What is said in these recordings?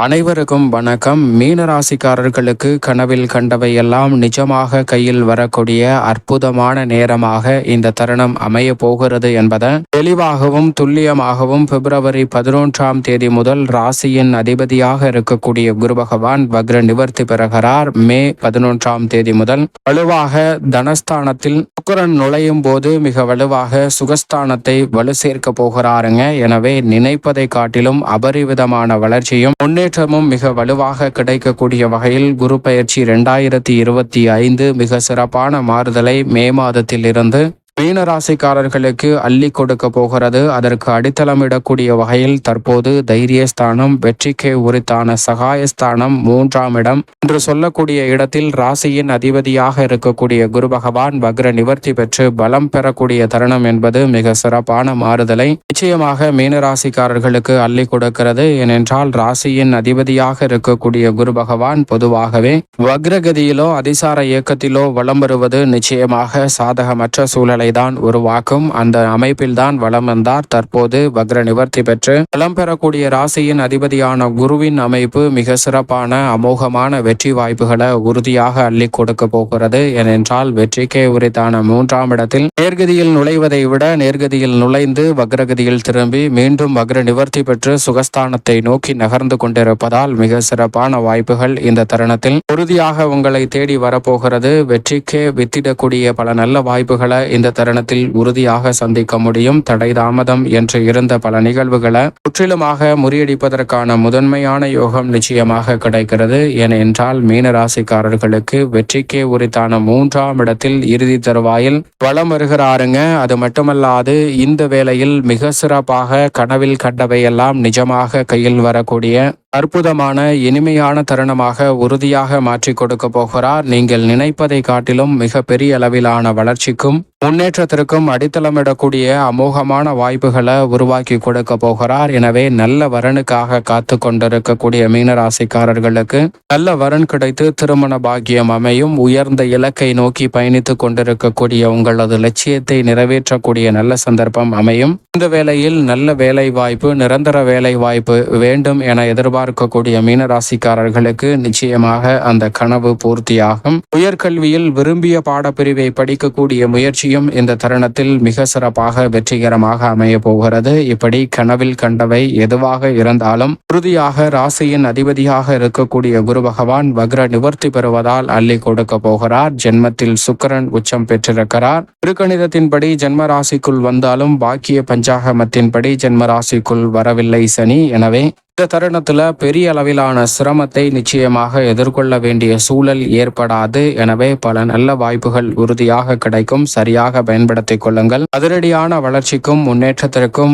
அனைவருக்கும் வணக்கம். மீனராசிக்காரர்களுக்கு கனவில் கண்டவை எல்லாம் நிஜமாக கையில் வரக்கூடிய அற்புதமான நேரமாக இந்த தருணம் அமைய போகிறது என்பதை தெளிவாகவும் துல்லியமாகவும் பிப்ரவரி 11ஆம் தேதி முதல் ராசியின் அதிபதியாக இருக்கக்கூடிய குரு பகவான் வக்ர நிவர்த்தி பெறுகிறார். மே 11ஆம் தேதி முதல் வலுவாக தனஸ்தானத்தில் சுக்கிரன் நுழையும் போது மிக வலுவாக சுகஸ்தானத்தை வலு சேர்க்க போகிறாருங்க. எனவே நினைப்பதை காட்டிலும் அபரிவிதமான வளர்ச்சியும் முன்னேற்றமும் மிக வலுவாக கிடைக்கக்கூடிய வகையில் குரு பயிற்சி 2025 மிக சிறப்பான மாறுதலை மே மாதத்தில் இருந்து மீனராசிக்காரர்களுக்கு அள்ளி கொடுக்க போகிறது. அதற்கு அடித்தளமிடக்கூடிய வகையில் தற்போது தைரியஸ்தானம், வெற்றிக்கு உரித்தான சகாயஸ்தானம், 3ஆம் இடம் என்று சொல்லக்கூடிய இடத்தில் ராசியின் அதிபதியாக இருக்கக்கூடிய குரு பகவான் வக்ர நிவர்த்தி பெற்று பலம் பெறக்கூடிய தருணம் என்பது மிக சிறப்பான மாறுதலை நிச்சயமாக மீனராசிக்காரர்களுக்கு அள்ளி கொடுக்கிறது. ஏனென்றால் ராசியின் அதிபதியாக இருக்கக்கூடிய குரு பகவான் பொதுவாகவே வக்ரகதியிலோ அதிசார இயக்கத்திலோ வலம் வருவது நிச்சயமாக சாதகமற்ற சூழலை தான் உருவாக்கும். அந்த அமைப்பில் தான் வலம் வந்தார். தற்போது வக்ர நிவர்த்தி பெற்று வலம் பெறக்கூடிய ராசியின் அதிபதியான குருவின் அமைப்பு மிக சிறப்பான அமோகமான வெற்றி வாய்ப்புகளை உறுதியாக அள்ளி கொடுக்க போகிறது. ஏனென்றால் வெற்றிக்கே உரித்தான 3ஆம் இடத்தில் நேர்கதியில் நுழைவதை விட நேர்கதியில் நுழைந்து வக்ரகதியில் திரும்பி மீண்டும் வக்ர நிவர்த்தி பெற்று சுகஸ்தானத்தை நோக்கி நகர்ந்து கொண்டிருப்பதால் மிக சிறப்பான வாய்ப்புகள் இந்த தருணத்தில் உறுதியாக உங்களை தேடி வரப்போகிறது. வெற்றிக்கே வித்திடக்கூடிய பல நல்ல வாய்ப்புகளை இந்த தருணத்தில் உறுதியாக சந்திக்க முடியும். தடை தாமதம் என்று இருந்த பல நிகழ்வுகளை முற்றிலுமாக முறியடிப்பதற்கான முதன்மையான யோகம் நிச்சயமாக கிடைக்கிறது. ஏனென்றால் மீனராசிக்காரர்களுக்கு வெற்றிக்கே உரித்தான 3ஆம் இடத்தில் இறுதி தருவாயில் வலம் வருகிறாருங்க. அது மட்டுமல்லாது இந்த வேளையில் மிக சிறப்பாக கனவில் கண்டவையெல்லாம் நிஜமாக கையில் வரக்கூடிய அற்புதமான இனிமையான தருணமாக உறுதியாக மாற்றி கொடுக்க போகிறார். நீங்கள் நினைப்பதை காட்டிலும் மிக பெரிய அளவிலான வளர்ச்சிக்கும் முன்னேற்றத்திற்கும் அடித்தளமிடக்கூடிய அமோகமான வாய்ப்புகளை உருவாக்கி கொடுக்க போகிறார். எனவே நல்ல வரனுக்காக காத்து கொண்டிருக்கக்கூடிய மீனராசிக்காரர்களுக்கு நல்ல வரன் கிடைத்து திருமண பாக்கியம் அமையும். உயர்ந்த இலக்கை நோக்கி பயணித்துக் கொண்டிருக்கக்கூடிய உங்களது லட்சியத்தை நிறைவேற்றக்கூடிய நல்ல சந்தர்ப்பம் அமையும். இந்த வேளையில் நல்ல வேலை வாய்ப்பு, நிரந்தர வேலை வாய்ப்பு வேண்டும் என எதிர்பார்க்கக்கூடிய மீனராசிக்காரர்களுக்கு நிச்சயமாக அந்த கனவு பூர்த்தியாகும். உயர்கல்வியில் விரும்பிய பாடப்பிரிவை படிக்கக்கூடிய முயற்சி இந்த தருணத்தில் மிக சிறப்பாக வெற்றிகரமாக அமைய போகிறது. இப்படி கனவில் கண்டவை எதுவாக இருந்தாலும் உறுதியாக ராசியின் அதிபதியாக இருக்கக்கூடிய குரு பகவான் வக்ர நிவர்த்தி பெறுவதால் அள்ளி கொடுக்க போகிறார். ஜென்மத்தில் சுக்கிரன் உச்சம் பெற்றிருக்கிறார். திருக்கணிதத்தின்படி ஜென்ம ராசிக்குள் வந்தாலும் பாக்கிய பஞ்சாகமத்தின்படி ஜென்ம ராசிக்குள் வரவில்லை சனி. எனவே இந்த தருணத்துல பெரிய அளவிலான சிரமத்தை நிச்சயமாக எதிர்கொள்ள வேண்டிய சூழல் ஏற்படாது. எனவே பல நல்ல வாய்ப்புகள் உறுதியாக கிடைக்கும். சரியாக பயன்படுத்திக் கொள்ளுங்கள். அதிரடியான வளர்ச்சிக்கும் முன்னேற்றத்திற்கும்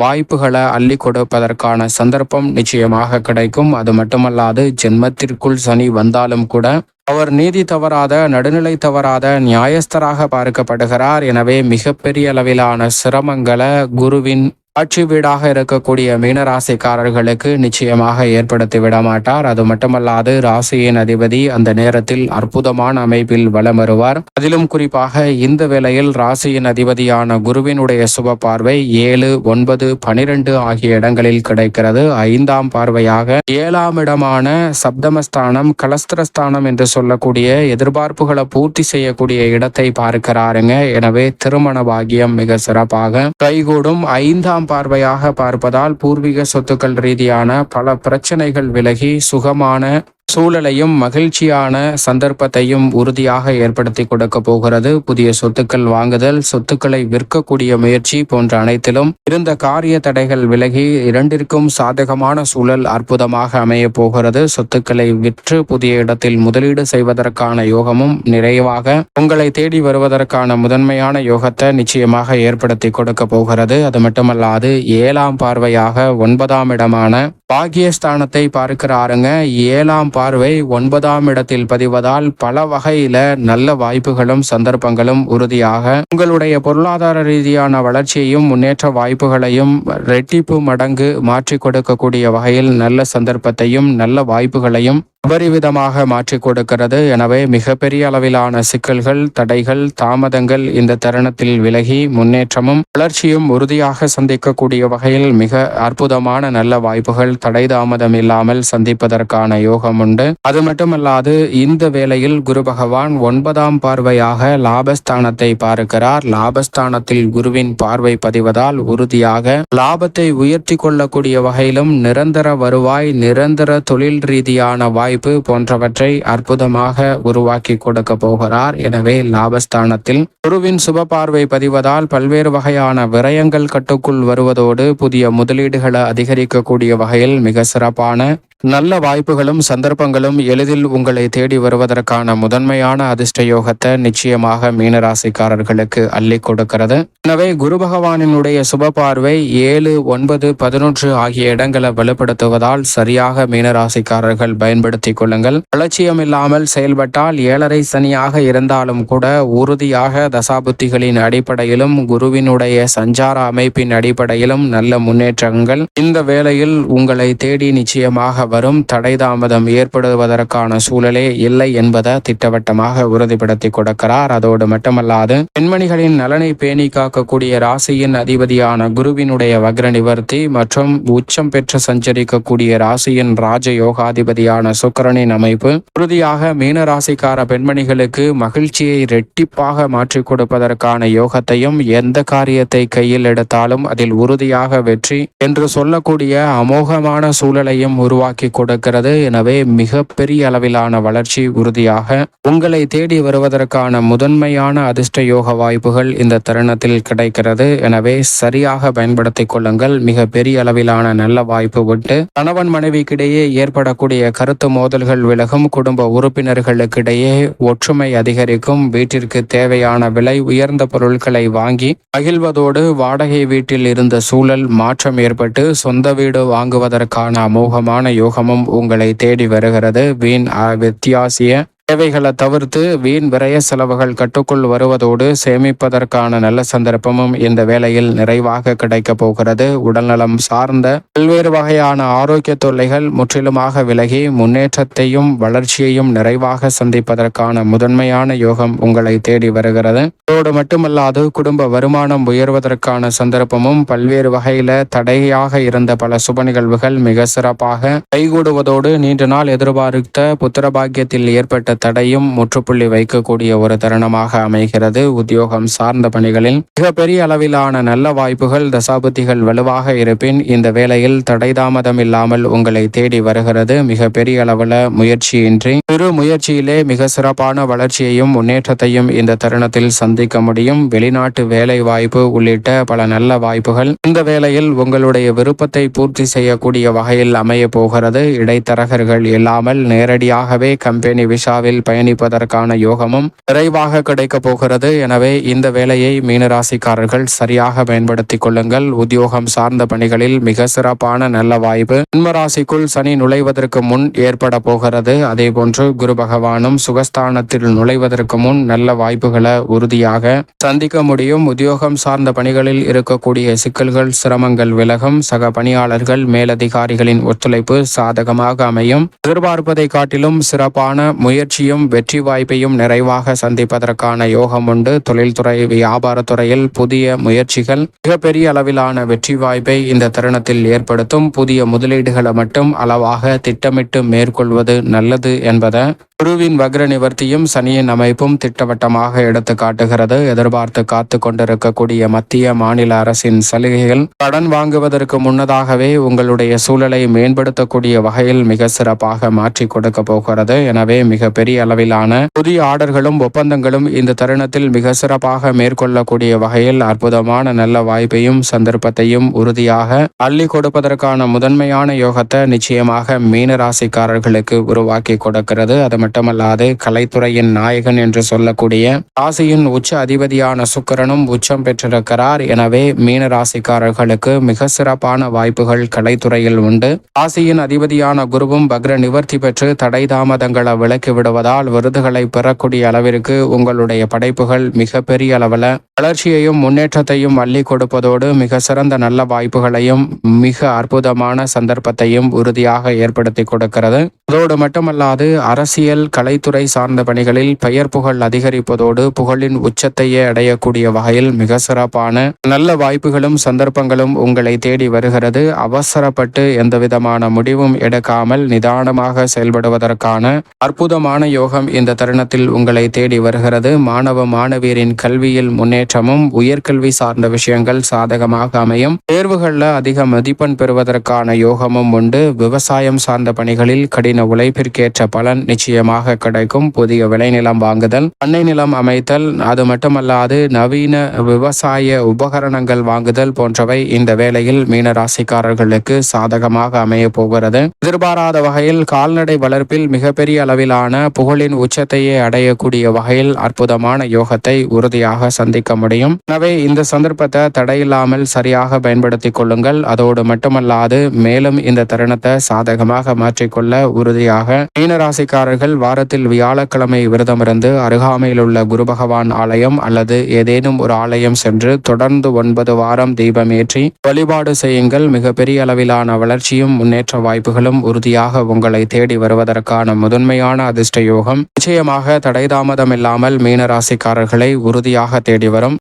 வாய்ப்புகளை அள்ளி கொடுப்பதற்கான சந்தர்ப்பம் நிச்சயமாக கிடைக்கும். அது மட்டுமல்லாது ஜென்மத்திற்குள் சனி வந்தாலும் கூட அவர் நீதி தவறாத, நடுநிலை தவறாத நியாயஸ்தராக பார்க்கப்படுகிறார். எனவே மிகப்பெரிய அளவிலான சிரமங்களை குருவின் ஆட்சி வீடாக இருக்கக்கூடிய மீனராசிக்காரர்களுக்கு நிச்சயமாக ஏற்படுத்தி விட மாட்டார். அது மட்டுமல்லாது ராசியின் அதிபதி அந்த நேரத்தில் அற்புதமான அமைப்பில் வலம் வருவார். அதிலும் குறிப்பாக இந்த வேளையில் ராசியின் அதிபதியான குருவினுடைய சுப பார்வை 7, 9, 12 ஆகிய இடங்களில் கிடைக்கிறது. 5ஆம் பார்வையாக 7ஆம் இடமான சப்தமஸ்தானம், கலஸ்திரஸ்தானம் என்று சொல்லக்கூடிய எதிர்பார்ப்புகளை பூர்த்தி செய்யக்கூடிய இடத்தை பார்க்கிறாருங்க. எனவே திருமண பாக்கியம் மிக சிறப்பாக கைகூடும். 5ஆம் பார்வையாக பார்ப்பதால் பூர்வீக சொத்துக்கள் ரீதியான பல பிரச்சனைகள் விலகி சுகமான சூழலையும் மகிழ்ச்சியான சந்தர்ப்பத்தையும் உறுதியாக ஏற்படுத்தி கொடுக்க போகிறது. புதிய சொத்துக்கள் வாங்குதல், சொத்துக்களை விற்கக்கூடிய முயற்சி போன்ற அனைத்திலும் இருந்த காரிய தடைகள் விலகி இரண்டிற்கும் சாதகமான சூழல் அற்புதமாக அமைய போகிறது. சொத்துக்களை விற்று புதிய இடத்தில் முதலீடு செய்வதற்கான யோகமும் நிறைவாக உங்களை தேடி வருவதற்கான முதன்மையான யோகத்தை நிச்சயமாக ஏற்படுத்தி கொடுக்க போகிறது. அது மட்டுமல்லாது 7ஆம் பார்வையாக 9ஆம் இடமான பாக்கியஸ்தானத்தை பார்க்கிறாருங்க. 7ஆம் பார்வை 9ஆம் இடத்தில் பதிவதால் பல வகையில நல்ல வாய்ப்புகளும் சந்தர்ப்பங்களும் உறுதியாக உங்களுடைய பொருளாதார ரீதியான வளர்ச்சியையும் முன்னேற்ற வாய்ப்புகளையும் ரெட்டிப்பு மடங்கு மாற்றி கொடுக்கக்கூடிய வகையில் நல்ல சந்தர்ப்பத்தையும் நல்ல வாய்ப்புகளையும் அபரிவிதமாக மாற்றி கொடுக்கிறது. எனவே மிகப்பெரிய அளவிலான சிக்கல்கள், தடைகள், தாமதங்கள் இந்த தருணத்தில் விலகி முன்னேற்றமும் வளர்ச்சியும் உறுதியாக சந்திக்கக்கூடிய வகையில் மிக அற்புதமான நல்ல வாய்ப்புகள் தடை தாமதம் இல்லாமல் சந்திப்பதற்கான யோகம் உண்டு. அது மட்டுமல்லாது இந்த வேளையில் குரு பகவான் 9ஆம் பார்வையாக லாபஸ்தானத்தை பார்க்கிறார். லாபஸ்தானத்தில் குருவின் பார்வை பதிவதால் உறுதியாக லாபத்தை உயர்த்தி கொள்ளக்கூடிய வகையிலும் நிரந்தர வருவாய், நிரந்தர தொழில் ரீதியான வாய்ப்பு போன்றவற்றை அற்புதமாக உருவாக்கி கொடுக்க போகிறார். எனவே லாபஸ்தானத்தில் குருவின் சுப பார்வை பதிவதால் பல்வேறு வகையான விரயங்கள் கட்டுக்குள் வருவதோடு புதிய முதலீடுகளை அதிகரிக்கக்கூடிய வகையில் மிக சிறப்பான நல்ல வாய்ப்புகளும் சந்தர்ப்பங்களும் எளிதில் உங்களை தேடி வருவதற்கான முதன்மையான அதிர்ஷ்ட யோகத்தை நிச்சயமாக மீனராசிக்காரர்களுக்கு அள்ளி கொடுக்கிறது. எனவே குரு பகவானினுடைய சுப பார்வை 7, 9, 11 ஆகிய இடங்களை வலுப்படுத்துவதால் சரியாக மீனராசிக்காரர்கள் பயன்படுத்திக் கொள்ளுங்கள். அலட்சியம் இல்லாமல் செயல்பட்டால் 7.5 சனியாக இருந்தாலும் கூட உறுதியாக தசாபுத்திகளின் அடிப்படையிலும் குருவினுடைய சஞ்சார அமைப்பின் அடிப்படையிலும் நல்ல முன்னேற்றங்கள் இந்த வேளையில் உங்களை தேடி நிச்சயமாக வரும். தடை தாமதம் ஏற்படுவதற்கான சூழலே இல்லை என்பதை திட்டவட்டமாக உறுதிப்படுத்தி கொடுக்கிறார். அதோடு மட்டுமல்லாது பெண்மணிகளின் நலனை பேணி காக்கக்கூடிய ராசியின் அதிபதியான குருவினுடைய வக்ர நிவர்த்தி மற்றும் உச்சம் பெற்று சஞ்சரிக்கக்கூடிய ராசியின் ராஜ யோகாதிபதியான சுக்கிரனின் அமைப்பு உறுதியாக மீன ராசிக்கார பெண்மணிகளுக்கு மகிழ்ச்சியை இரட்டிப்பாக மாற்றிக் கொடுப்பதற்கான யோகத்தையும் எந்த காரியத்தை கையில் எடுத்தாலும் அதில் உறுதியாக வெற்றி என்று சொல்லக்கூடிய அமோகமான சூழலையும் உருவாக்கி கொடுக்கிறது. எனவே மிக பெரிய அளவிலான வளர்ச்சி உறுதியாக உங்களை தேடி வருவதற்கான முதன்மையான அதிர்ஷ்ட யோக வாய்ப்புகள் இந்த தருணத்தில் கிடைக்கிறது. எனவே சரியாக பயன்படுத்திக் கொள்ளுங்கள். மிக பெரிய அளவிலான நல்ல வாய்ப்பு விட்டு கணவன் மனைவிக்கிடையே ஏற்படக்கூடிய கருத்து மோதல்கள் விலகும். குடும்ப உறுப்பினர்களுக்கிடையே ஒற்றுமை அதிகரிக்கும். வீட்டிற்கு தேவையான விலை உயர்ந்த பொருட்களை வாங்கி மகிழ்வதோடு வாடகை வீட்டில் இருந்த சூழல் மாற்றம் ஏற்பட்டு சொந்த வீடு வாங்குவதற்கான அமோகமான யோகமும் உங்களை தேடி வருகிறது. வீண் வித்தியாசிய தேவைகளை தவிர்த்து வீண் விரய செலவுகள் கட்டுக்குள் வருவதோடு சேமிப்பதற்கான நல்ல சந்தர்ப்பமும் இந்த வேளையில் நிறைவாக கிடைக்க போகிறது. உடல்நலம் சார்ந்த பல்வேறு வகையான ஆரோக்கிய தொல்லைகள் முற்றிலுமாக விலகி முன்னேற்றத்தையும் வளர்ச்சியையும் நிறைவாக சந்திப்பதற்கான முதன்மையான யோகம் உங்களை தேடி வருகிறது. அதோடு மட்டுமல்லாது குடும்ப வருமானம் உயர்வதற்கான சந்தர்ப்பமும் பல்வேறு வகையில தடையாக இருந்த பல சுப நிகழ்வுகள் மிக சிறப்பாக கைகூடுவதோடு நீண்ட நாள் எதிர்பார்த்த புத்திரபாக்கியத்தில் ஏற்பட்ட தடையும் முற்றுப்புள்ளி வைக்கக்கூடிய ஒரு தருணமாக அமைகிறது. உத்தியோகம் சார்ந்த பணிகளில் மிகப்பெரிய அளவிலான நல்ல வாய்ப்புகள் தசாபுத்திகள் வலுவாக இருப்பின் இந்த வேளையில் தடை தாமதம் இல்லாமல் உங்களை தேடி வருகிறது. மிக பெரிய அளவுல முயற்சியின்றி சிறு முயற்சியிலே மிக சிறப்பான வளர்ச்சியையும் முன்னேற்றத்தையும் இந்த தருணத்தில் சந்திக்க முடியும். வெளிநாட்டு வேலை வாய்ப்பு உள்ளிட்ட பல நல்ல வாய்ப்புகள் இந்த வேளையில் உங்களுடைய விருப்பத்தை பூர்த்தி செய்யக்கூடிய வகையில் அமைய போகிறது. இடைத்தரகர்கள் இல்லாமல் நேரடியாகவே கம்பெனி விஷாவில் பயணிப்பதற்கான யோகமும் விரைவாக கிடைக்க போகிறது. எனவே இந்த வேலையை மீனராசிக்காரர்கள் சரியாக பயன்படுத்திக் கொள்ளுங்கள். உத்தியோகம் சார்ந்த பணிகளில் மிக சிறப்பான நல்ல வாய்ப்பு ஜென்மராசிக்குள் சனி நுழைவதற்கு முன் ஏற்பட போகிறது. அதே போன்று குரு பகவானும் சுகஸ்தானத்தில் நுழைவதற்கு முன் நல்ல வாய்ப்புகளை உறுதியாக சந்திக்க முடியும். உத்தியோகம் சார்ந்த பணிகளில் இருக்கக்கூடிய சிக்கல்கள் சிரமங்கள் விலகும். சக பணியாளர்கள் மேலதிகாரிகளின் ஒத்துழைப்பு சாதகமாக அமையும். எதிர்பார்ப்பதை காட்டிலும் சிறப்பான முயற்சியும் வெற்றி வாய்ப்பையும் நிறைவாக சந்திப்பதற்கான யோகம் உண்டு. தொழில்துறை வியாபாரத்துறையில் புதிய முயற்சிகள் மிகப்பெரிய அளவிலான வெற்றி வாய்ப்பை இந்த தருணத்தில் ஏற்படுத்தும். புதிய முதலீடுகளை மட்டும் அளவாக திட்டமிட்டு மேற்கொள்வது நல்லது என்பதை குருவின் வக்ர நிவர்த்தியும் சனியின் அமைப்பும் திட்டவட்டமாக எடுத்து காட்டுகிறது. எதிர்பார்த்து காத்து கொண்டிருக்கக்கூடிய மத்திய மாநில அரசின் சலுகைகள் கடன் வாங்குவதற்கு முன்னதாகவே உங்களுடைய சூழலை மேம்படுத்தக்கூடிய வகையில் மிக சிறப்பாக மாற்றி கொடுக்க போகிறது. எனவே மிக பெரிய அளவிலான புதிய ஆர்டர்களும் ஒப்பந்தங்களும் இந்த தருணத்தில் மிக சிறப்பாக மேற்கொள்ளக்கூடிய வகையில் அற்புதமான நல்ல வாய்ப்பையும் சந்தர்ப்பத்தையும் உறுதியாக அள்ளி கொடுப்பதற்கான முதன்மையான யோகத்தை நிச்சயமாக மீன ராசிக்காரர்களுக்கு உருவாக்கி கொடுக்கிறது. அது மட்டுமல்லாது கலைத்துறையின் நாயகன் என்று சொல்லக்கூடிய ராசியின் உச்ச அதிபதியான சுக்கிரனும் உச்சம் பெற்றிருக்கிறார். எனவே மீன ராசிக்காரர்களுக்கு மிக சிறப்பான வாய்ப்புகள் கலைத்துறையில் உண்டு. ராசியின் அதிபதியான குருவும் வக்ர நிவர்த்தி பெற்று தடை தாமதங்களை விலக்கி விடுவதால் விருதுகளை பெறக்கூடிய அளவிற்கு உங்களுடைய படைப்புகள் மிக பெரிய அளவில் வளர்ச்சியையும் முன்னேற்றத்தையும் அள்ளி கொடுப்பதோடு மிக சிறந்த நல்ல வாய்ப்புகளையும் மிக அற்புதமான சந்தர்ப்பத்தையும் உறுதியாக ஏற்படுத்தி கொடுக்கிறது. அதோடு மட்டுமல்லாது அரசியல் கலைத்துறை சார்ந்த பணிகளில் பெயர் புகழ் அதிகரிப்பதோடு புகழின் உச்சத்தையே அடையக்கூடிய வகையில் மிக சிறப்பான நல்ல வாய்ப்புகளும் சந்தர்ப்பங்களும் உங்களை தேடி வருகிறது. அவசரப்பட்டு எந்தவிதமான முடிவும் எடுக்காமல் நிதானமாக செயல்படுவதற்கான அற்புதமான யோகம் இந்த தருணத்தில் உங்களை தேடி வருகிறது. மாணவ மாணவியரின் கல்வியில் முன்னேற்றமும் உயர்கல்வி சார்ந்த விஷயங்கள் சாதகமாக அமையும். தேர்வுகளில் அதிக மதிப்பெண் பெறுவதற்கான யோகமும் உண்டு. விவசாயம் சார்ந்த பணிகளில் கடின உழைப்பிற்கேற்ற பலன் நிச்சயமாக கிடைக்கும். புதிய விளைநிலம் வாங்குதல், பண்ணை நிலம் அமைத்தல், அது மட்டுமல்லாது நவீன விவசாய உபகரணங்கள் வாங்குதல் போன்றவை இந்த வேளையில் மீனராசிக்காரர்களுக்கு சாதகமாக அமைய போகிறது. எதிர்பாராத வகையில் கால்நடை வளர்ப்பில் மிகப்பெரிய அளவிலான புகழின் உச்சத்தையே அடையக்கூடிய வகையில் அற்புதமான யோகத்தை உறுதியாக சந்திக்க முடியும். எனவே இந்த சந்தர்ப்பத்தை தடையில்லாமல் சரியாக பயன்படுத்திக் கொள்ளுங்கள். அதோடு மட்டுமல்லாது மேலும் இந்த தருணத்தை சாதகமாக மாற்றிக்கொள்ள உறுதியாக மீனராசிக்காரர்கள் வாரத்தில் வியாழக்கிழமை விரதமிருந்து அருகாமையில் உள்ள குரு பகவான் ஆலயம் அல்லது ஏதேனும் ஒரு ஆலயம் சென்று தொடர்ந்து 9 வாரம் தீபம் ஏற்றி வழிபாடு செய்யுங்கள். மிகப்பெரிய அளவிலான வளர்ச்சியும் முன்னேற்ற வாய்ப்புகளும் உறுதியாக உங்களை தேடி வருவதற்கான முதன்மையான அதிர்ஷ்ட யோகம் நிச்சயமாக தடை தாமதம் இல்லாமல் மீனராசிக்காரர்களை உறுதியாக தேடி வரும்.